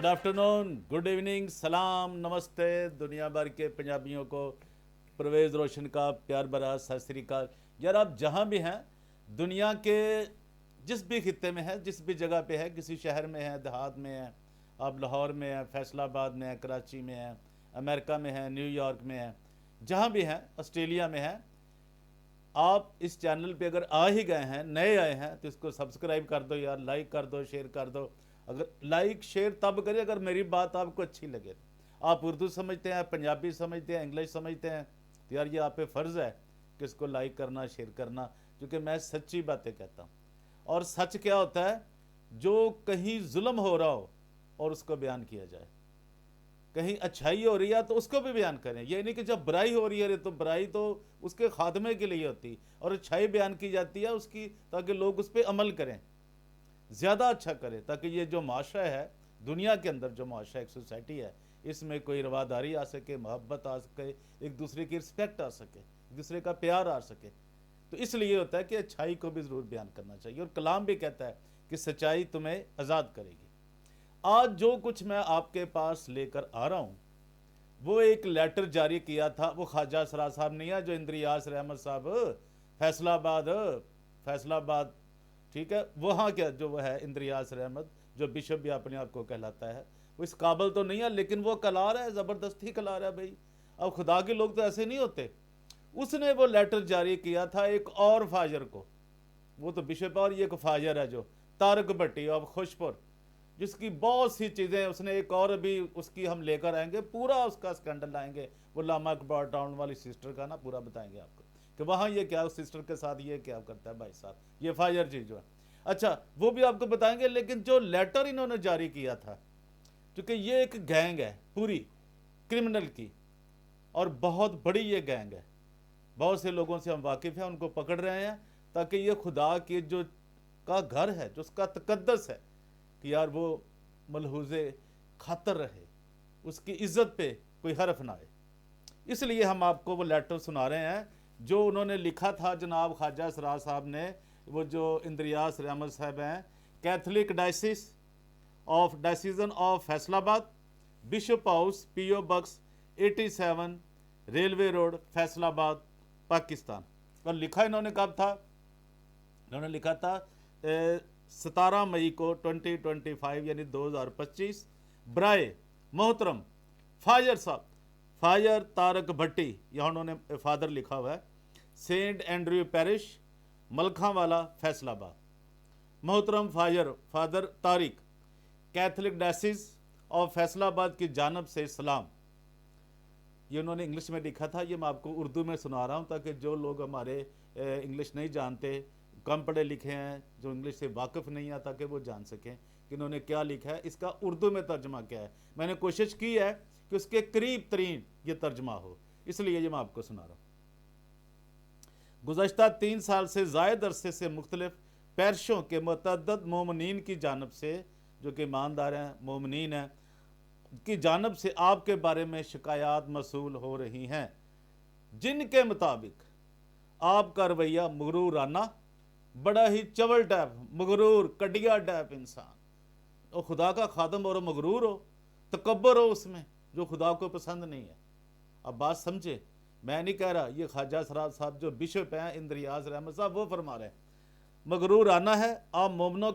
Afternoon, good evening, सलाम, नमस्ते दुनिया भर के पंजाबियों को परवेज़ रोशन का प्यार भरा सत श्री अकाल। यार आप जहाँ भी हैं दुनिया के जिस भी खित्ते में है, जिस भी जगह पे है, किसी शहर में है, देहात में है, आप लाहौर में है, फैसलाबाद में है, कराची में है, अमेरिका में है, न्यूयॉर्क में है, जहाँ भी हैं, ऑस्ट्रेलिया में है, आप इस चैनल पे अगर आ ही गए हैं, नए आए हैं, तो इसको सब्सक्राइब कर दो यार, लाइक कर दो, शेयर कर दो। अगर लाइक शेयर तब करिए अगर मेरी बात आपको अच्छी लगे। आप उर्दू समझते हैं, पंजाबी समझते हैं, इंग्लिश समझते हैं, तो यार ये आप पे फ़र्ज़ है कि इसको लाइक करना, शेयर करना, क्योंकि मैं सच्ची बातें कहता हूँ। और सच क्या होता है? जो कहीं जुल्म हो रहा हो और उसको बयान किया जाए, कहीं अच्छाई हो रही है तो उसको भी बयान करें। ये नहीं कि जब बुराई हो रही है तो बुराई तो उसके खात्मे के लिए होती, और अच्छाई बयान की जाती है उसकी, ताकि लोग उस पर अमल करें, ज़्यादा अच्छा करें, ताकि ये जो माशरा है, दुनिया के अंदर जो माशरा एक सोसाइटी है, इसमें कोई रवादारी आ सके, मोहब्बत आ सके, एक दूसरे की रिस्पेक्ट आ सके, एक दूसरे का प्यार आ सके। तो इसलिए होता है कि अच्छाई को भी ज़रूर बयान करना चाहिए, और कलाम भी कहता है कि सच्चाई तुम्हें आज़ाद करेगी। आज जो कुछ मैं आपके पास लेकर आ रहा हूँ, वो एक लेटर जारी किया था, वो ख्वाजा सरार साहब नहीं है, जो इंद्रियास रहमत साहब, फैसलाबाद, फैसलाबाद, ठीक है, वहाँ क्या जो वो है इंद्रियास रहमत, जो बिशप भी अपने आप को कहलाता है, वो इस काबिल तो नहीं है, लेकिन वो कला रहा है, ज़बरदस्ती कला रहा है भाई। अब खुदा के लोग तो ऐसे नहीं होते। उसने वो लेटर जारी किया था एक और फाजर को, वो तो बिशप, और ये एक फाजर है जो तारक भट्टी ऑफ खुशपुर, जिसकी बहुत सी चीज़ें उसने, एक और भी उसकी हम लेकर आएंगे, पूरा उसका स्कैंडल लाएंगे, वो लामा अकबर टाउन वाली सिस्टर का ना पूरा बताएंगे आपको कि वहाँ ये क्या, उस सिस्टर के साथ ये क्या करता है भाई साहब, ये फायर जी जो है। अच्छा, वो भी आपको बताएंगे। लेकिन जो लेटर इन्होंने जारी किया था, क्योंकि ये एक गैंग है पूरी क्रिमिनल की, और बहुत बड़ी ये गैंग है, बहुत से लोगों से हम वाकिफ़ हैं, उनको पकड़ रहे हैं, ताकि ये खुदा के जो का घर है, जो उसका तकद्दस है, कि यार वो मलहूज़े खातर रहे, उसकी इज़्ज़त पे कोई हरफ ना आए। इसलिए हम आपको वो लेटर सुना रहे हैं जो उन्होंने लिखा था जनाब ख्वाजा सरार साहब ने, वो जो इंद्रियास रहमत साहब हैं, Catholic diocese of Faisalabad, bishop house, PO box 87, railway road, Faisalabad, Pakistan. और लिखा इन्होंने कब था? इन्होंने लिखा था 17 मई को 2025 यानी 2025, ब्राए मोहतरम फायर साहब, फायर तारक भट्टी, यहाँ उन्होंने फादर लिखा हुआ है, सेंट एंड्रयू पैरिश, मलखावाला, फैसलाबाद। मोहतरम fire father Tariq, Catholic diocese of Faisalabad की जानब से सलाम। ये उन्होंने इंग्लिश में लिखा था, ये मैं आपको उर्दू में सुना रहा हूँ, ताकि जो लोग हमारे इंग्लिश नहीं जानते, कम पढ़े लिखे हैं, जो इंग्लिश से वाकिफ़ नहीं आता, कि वो जान सकें कि इन्होंने क्या लिखा है, इसका उर्दू में तर्जमा क्या है। मैंने कोशिश की है कि उसके करीब तरीन ये तर्जमा हो, इसलिए ये मैं आपको सुना रहा हूँ। गुज़श्ता 3 साल से ज़ायद अरसे से मुख्तलिफ पैरशों के मुतअद्दिद मोमिनीन की जानब से, जो कि ईमानदार हैं, मोमिनीन हैं, की जानब से आपके बारे में शिकायत मसूल हो रही हैं, जिनके मुताबिक आपका रवैया मगरूराना, बड़ा ही चवल टाइप, मगरूर कटिया टाइप इंसान, और खुदा का खादम और मगरूर हो, तकब्बर हो उसमें, जो खुदा को पसंद नहीं है। अब बात समझे, मैं नहीं कह रहा, ये ख्वाजा सरार साहब जो बिशप हैं इंद्रियास रहमत साहब, वो फरमा रहे हैं मगरूर आना है, आप मोमनों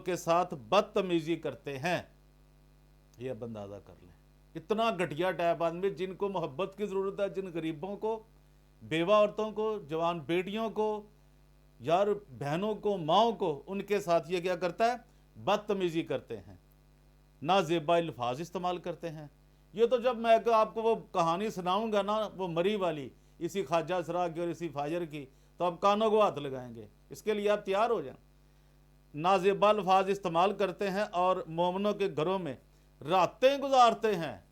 के साथ बदतमीजी करते हैं। ये अब अंदाज़ा कर लें, इतना घटिया टाइप आदमी, जिनको मोहब्बत की ज़रूरत है, जिन गरीबों को, बेवा औरतों को, जवान बेटियों को, यार बहनों को, माओं को, उनके साथ ये क्या करता है? बदतमीजी करते हैं, ना ज़ेबा अल्फाज इस्तेमाल करते हैं। ये तो जब मैं आपको वो कहानी सुनाऊंगा ना, वो मरी वाली, इसी ख्वाजा सरार की और इसी फाजर की, तो आप कानों को हाथ लगाएंगे। इसके लिए आप तैयार हो जाएं। नाजेबा अल्फाज इस्तेमाल करते हैं और मोमनों के घरों में रातें गुजारते हैं,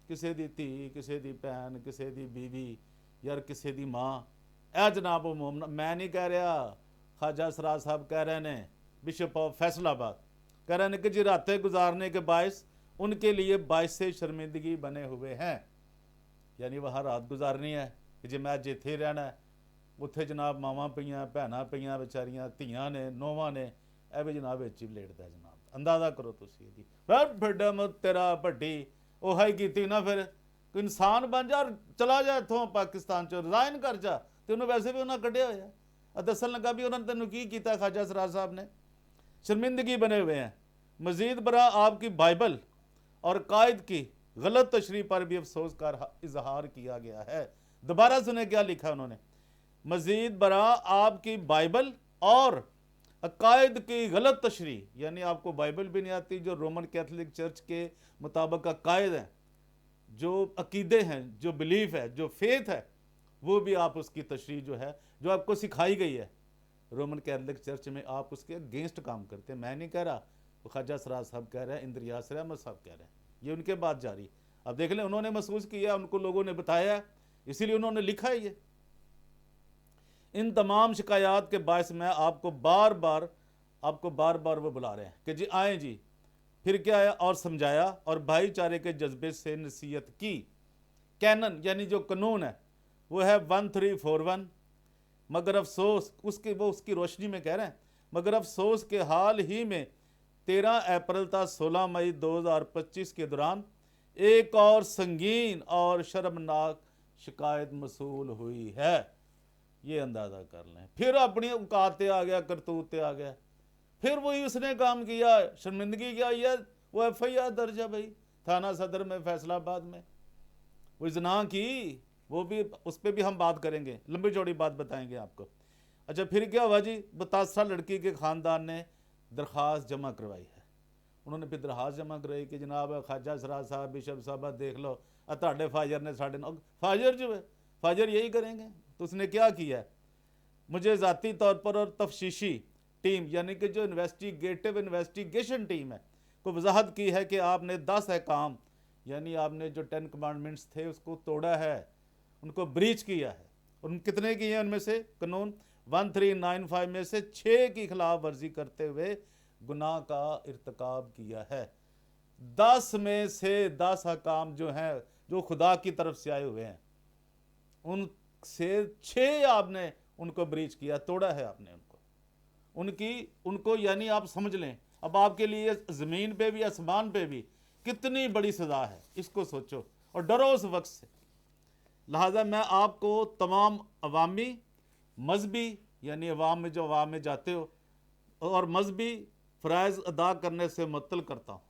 किसी दी धी, किसी दी भैन, किसी दी बीवी, यार किसी दी माँ। ए जनाब वो मोमना, मैं नहीं कह रहा, ख्वाजा सरार साहब कह रहे हैं, बिशप ऑफ फैसलाबाद कह रहे हैं कि जी रातें गुजारने के बायस उनके लिए बायस से शर्मिंदगी बने हुए हैं। यानी वहाँ रात गुजारनी है कि जी मैं जिथे रहना है, उत्थे जनाब मावां पईयां, भैनां पईयां, बेचारियां धियां ने, नोवां ने, ए भी जनाब विच ही लेटदा जनाब। अंदाजा करो तुसी जी फिर फ्रीडम तेरा भड्डी ਉਹ ਹੀ ਕੀਤੀ ना फिर ਕੋਈ ਇਨਸਾਨ ਬਣ ਜਾ ਔਰ ਚਲਾ ਜਾ ਇੱਥੋਂ ਪਾਕਿਸਤਾਨ ਚੋਂ ਰਿਜ਼ਾਈਨ ਕਰ ਜਾ ਤੇ ਉਹਨੂੰ ਵੈਸੇ ਵੀ ਉਹਨਾਂ ਕੱਢਿਆ ਹੋਇਆ ਆ ਦੱਸਣ ਲੱਗਾ ਵੀ ਉਹਨਾਂ ਨੇ ਤੈਨੂੰ ਕੀ ਕੀਤਾ ਖਾਜਾ ਸਰਾਜ साहब ने शर्मिंदगी बने हुए हैं मजीद बरा आपकी बाइबल और कायद की गलत तशरीह पर भी अफसोस का इजहार किया गया है। दोबारा सुने क्या लिखा उन्होंने, मजीद बरा आपकी बाइबल और अकायद की गलत तशरीह, यानी आपको बाइबल भी नहीं आती, जो रोमन कैथोलिक चर्च के मुताबिक अकायद हैं, जो अकीदे हैं, जो बिलीफ है, जो फेथ है, वो भी आप उसकी तशरीह जो है जो आपको सिखाई गई है रोमन कैथोलिक चर्च में, आप उसके अगेंस्ट काम करते हैं। मैं नहीं कह रहा, वो ख्वाजा सराज साहब कह रहे हैं, इंद्र यासिर अहमद साहब कह रहे हैं, ये उनके बात जारी। अब देख लें, उन्होंने महसूस किया, उनको लोगों ने बताया, इसीलिए उन्होंने लिखा है ये। इन तमाम शिकायत के बायस में आपको बार बार वो बुला रहे हैं कि जी आए जी। फिर क्या है, और समझाया और भाईचारे के जज्बे से नसीहत की। कैनन यानी जो कानून है वो है 1341, मगर अफसोस उसकी रोशनी में कह रहे हैं, मगर अफसोस के हाल ही में 13 अप्रैल था 16 मई 2025 के दौरान एक और संगीन और शर्मनाक शिकायत मसूल हुई है। ये अंदाज़ा कर लें। फिर अपनी औकाते आ गया, करतूते आ गया, फिर वही उसने काम किया, शर्मिंदगी क्या है, वो FIR दर्ज है भाई थाना सदर में फैसलाबाद में, वो इजना की, वो भी उस पर भी हम बात करेंगे, लंबी चौड़ी बात बताएंगे आपको। अच्छा फिर क्या हुआ जी, बतासा लड़की के ख़ानदान ने दरख्वास्त जमा करवाई है। उन्होंने फिर दरख्वास्त जमा करवाई कि जनाब ख्वाजा सराज साहब, बिशप साहब देख लो, ਤੁਹਾਡੇ फाजर ने साढ़े फाजर जो है फाजर यही करेंगे। तो उसने क्या किया है, मुझे ज़ाती तौर पर और तफ्शीशी टीम यानी कि जो इन्वेस्टिगेशन टीम है को वजाहत की है कि आपने 10 अहकाम यानी आपने जो 10 कमांडमेंट्स थे उसको तोड़ा है, उनको ब्रीच किया है। उन कितने किए हैं, उनमें से कानून 1395 में से 6 की खिलाफ वर्जी करते हुए गुनाह का इर्तिकाब किया है। 10 में से 10 अहकाम जो हैं जो खुदा की तरफ से आए हुए हैं, उनसे 6 आपने उनको ब्रीच किया, तोड़ा है आपने उनको यानी आप समझ लें, अब आपके लिए ज़मीन पे भी आसमान पे भी कितनी बड़ी सज़ा है, इसको सोचो और डरो उस वक्त से। लिहाजा मैं आपको तमाम अवामी मजहबी यानी अवाम में जो अवाम में जाते हो और मजहबी फ़राइज़ अदा करने से मुअत्तल करता हूँ।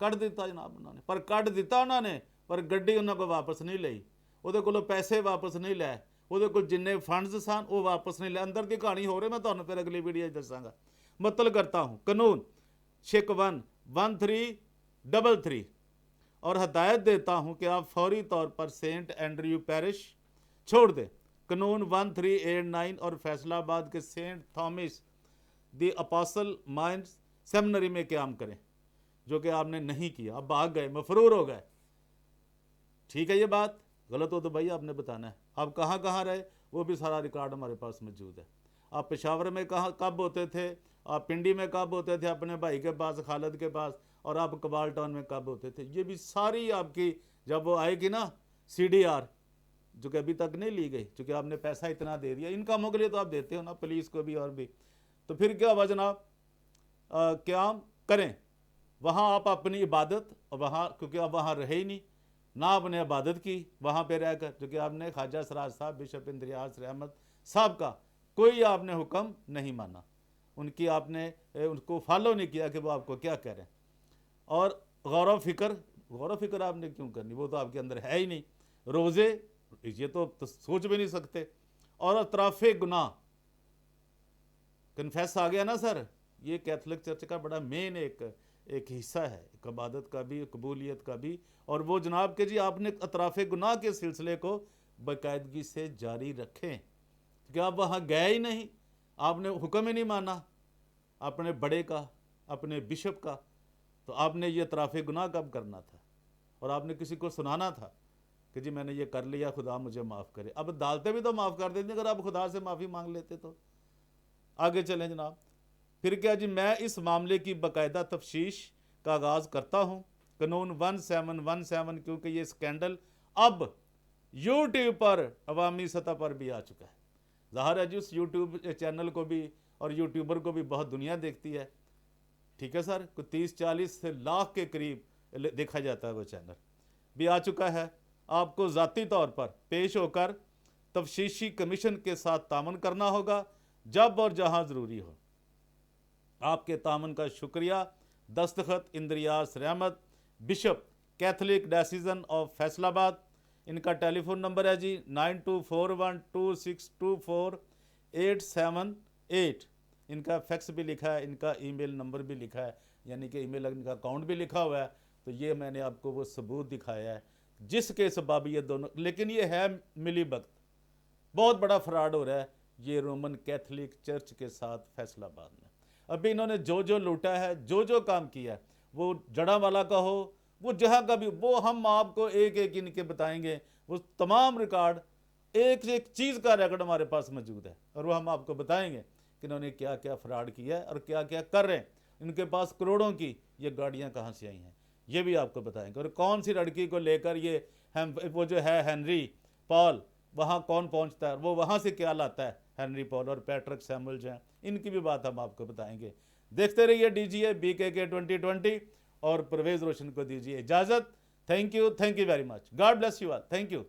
कट दिता जनाब उन्होंने, पर कट दिता उन्होंने, पर गड्डी उन्होंने वापस नहीं ली, ਉਹਦੇ ਕੋਲੋਂ पैसे वापस नहीं लै, ਉਹਦੇ ਕੋਲ जिन्ने फंड्स सन वो वापस नहीं लै। अंदर की कहानी हो रही, मैं ਤੁਹਾਨੂੰ फिर अगली वीडियो दसांगा। मुअत्तल करता हूँ कानून शिक 1333 और हदायत देता हूँ कि आप फौरी तौर पर सेंट एंड्रयू पैरिश छोड़ दें। कानून 1389 और फैसलाबाद के सेंट थॉमस द अपोस्टल माइंस सेमिनरी में क़याम करें, जो कि आपने नहीं किया। अब भाग गए, मफरूर हो गए। ठीक है, ये बात गलत हो तो भाई आपने बताना है। आप कहाँ कहाँ रहे वो भी सारा रिकॉर्ड हमारे पास मौजूद है। आप पेशावर में कब होते थे, आप पिंडी में कब होते थे अपने भाई के पास खालिद के पास, और आप कबाल टाउन में कब होते थे, ये भी सारी आपकी जब वो आएगी ना CDR, जो कि अभी तक नहीं ली गई, चूँकि आपने पैसा इतना दे दिया इन कामों के लिए, तो आप देते हो ना पुलिस को भी और भी। तो फिर क्या हुआ जनाब, क़याम करें वहाँ आप अपनी इबादत, और वहाँ क्योंकि आप वहाँ रहे ही नहीं ना, आपने इबादत की वहाँ पे रहकर, जो कि आपने ख्वाजा सराज साहब, बिशप इंद्र यासिर अहमद साहब का कोई आपने हुक्म नहीं माना, उनकी आपने उनको फॉलो नहीं किया कि वो आपको क्या कह रहे हैं। और गौर फिक्र आपने क्यों करनी, वो तो आपके अंदर है ही नहीं। रोज़े ये तो सोच भी नहीं सकते। और अतराफ़े गुनाह कन्फेस आ गया ना सर, ये कैथोलिक चर्च का बड़ा मेन एक हिस्सा है, एक इबादत का भी, कबूलियत का भी। और वो जनाब के जी आपने अतराफ़े गुनाह के सिलसिले को बाकायदगी से जारी रखें, क्योंकि आप वहाँ गए ही नहीं, आपने हुक्म ही नहीं माना अपने बड़े का, अपने बिशप का। तो आपने ये अतराफ़े गुनाह कब करना था, और आपने किसी को सुनाना था कि जी मैंने ये कर लिया, खुदा मुझे माफ़ करे। अब अदालतें भी तो माफ़ कर देती अगर आप खुदा से माफ़ी मांग लेते तो। आगे चलें जनाब, फिर क्या जी, मैं इस मामले की बाकायदा तफ्तीश का आगाज़ करता हूँ। कानून 1717, क्योंकि ये स्कैंडल अब यूट्यूब पर अवामी सतह पर भी आ चुका है। ज़ाहिर है जी उस यूट्यूब चैनल को भी और यूट्यूबर को भी बहुत दुनिया देखती है। ठीक है सर, कोई 30-40 से लाख के करीब देखा जाता है वो चैनल भी आ चुका है। आपको ज़ाती तौर पर पेश होकर तफ्तीशी कमीशन के साथ तामन करना होगा जब और जहां ज़रूरी हो। आपके तामन का शुक्रिया। दस्तखत इंद्रियास रहमत, bishop Catholic diocese of Faisalabad. इनका टेलीफोन नंबर है जी 92412624,878। इनका फैक्स भी लिखा है, इनका ईमेल नंबर भी लिखा है, यानी कि ईमेल इनका अकाउंट भी लिखा हुआ है। तो ये मैंने आपको वो सबूत दिखाया है जिसके सबब ये दोनों, लेकिन ये है मिली भगत, बहुत बड़ा फ्रॉड हो रहा है ये रोमन कैथलिक चर्च के साथ फैसलाबाद में। अभी इन्होंने जो जो लूटा है, जो जो काम किया है, वो जड़ावाला का हो, वो जहाँ का भी, वो हम आपको एक एक इनके बताएंगे। वो तमाम रिकॉर्ड, एक से एक चीज़ का रिकॉर्ड हमारे पास मौजूद है और वो हम आपको बताएंगे कि इन्होंने क्या क्या फ्रॉड किया है और क्या क्या कर रहे हैं। इनके पास करोड़ों की ये गाड़ियाँ कहाँ से आई हैं ये भी आपको बताएंगे। और कौन सी लड़की को लेकर ये हम वो जो है हेनरी पॉल, वहाँ कौन पहुँचता है, वो वहाँ से क्या लाता है हेनरी पॉल और पैट्रिक सैमुअल जो हैं, इनकी भी बात हम आपको बताएंगे। देखते रहिए DGA BKK 2020 और परवेज़ रोशन को दीजिए इजाज़त। Thank you very much. God bless you all. Thank you.